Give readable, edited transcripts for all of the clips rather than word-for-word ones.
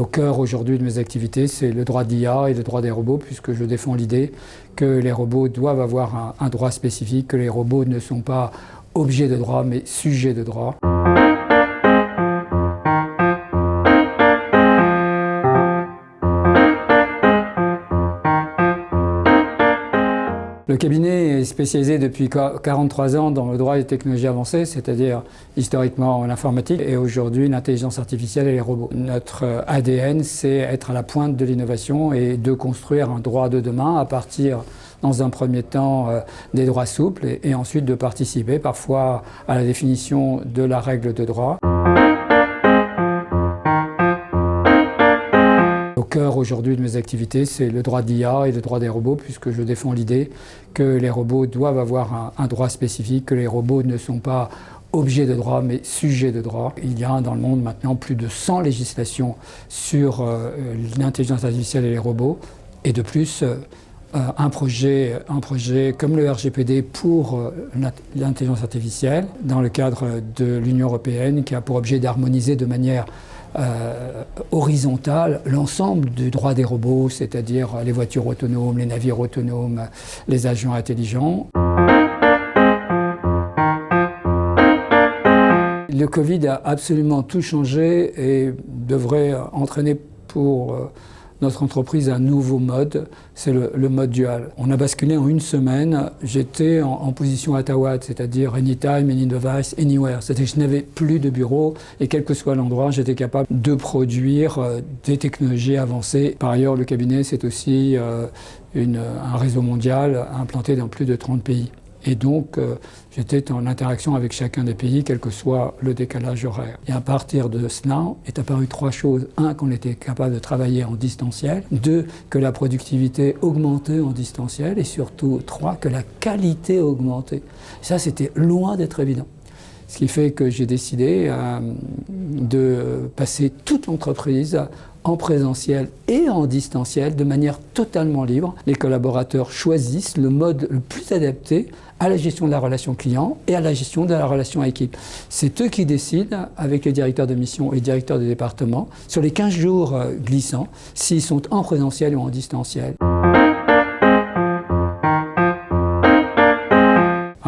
Au cœur aujourd'hui de mes activités, c'est le droit de l'IA et le droit des robots, puisque je défends l'idée que les robots doivent avoir un droit spécifique, que les robots ne sont pas objets de droit, mais sujets de droit. Le cabinet est spécialisé depuis 43 ans dans le droit et les technologies avancées, c'est-à-dire historiquement l'informatique et aujourd'hui l'intelligence artificielle et les robots. Notre ADN, c'est être à la pointe de l'innovation et de construire un droit de demain à partir, dans un premier temps, des droits souples et ensuite de participer parfois à la définition de la règle de droit. Au cœur aujourd'hui de mes activités, c'est le droit de l'IA et le droit des robots, puisque je défends l'idée que les robots doivent avoir un droit spécifique, que les robots ne sont pas objets de droit, mais sujets de droit. Il y a dans le monde maintenant plus de 100 législations sur l'intelligence artificielle et les robots, et de plus, un projet comme le RGPD pour l'intelligence artificielle, dans le cadre de l'Union européenne, qui a pour objet d'harmoniser de manière horizontale l'ensemble du droit des robots, c'est-à-dire les voitures autonomes, les navires autonomes, les avions intelligents. Le Covid a absolument tout changé et devrait entraîner pour notre entreprise un nouveau mode, c'est le mode dual. On a basculé en une semaine, j'étais en position at Watt, c'est-à-dire anytime, any device, anywhere. C'est-à-dire que je n'avais plus de bureau et quel que soit l'endroit, j'étais capable de produire des technologies avancées. Par ailleurs, le cabinet, c'est aussi un réseau mondial implanté dans plus de 30 pays. Et donc, j'étais en interaction avec chacun des pays, quel que soit le décalage horaire. Et à partir de cela, est apparu trois choses. Un, qu'on était capable de travailler en distanciel. Deux, que la productivité augmentait en distanciel. Et surtout, trois, que la qualité augmentait. Ça, c'était loin d'être évident. Ce qui fait que j'ai décidé de passer toute l'entreprise en présentiel et en distanciel de manière totalement libre. Les collaborateurs choisissent le mode le plus adapté à la gestion de la relation client et à la gestion de la relation équipe. C'est eux qui décident, avec les directeurs de mission et les directeurs de département, sur les 15 jours glissants, s'ils sont en présentiel ou en distanciel.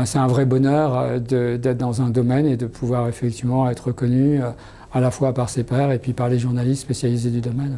C'est un vrai bonheur d'être dans un domaine et de pouvoir effectivement être reconnu à la fois par ses pairs et puis par les journalistes spécialisés du domaine.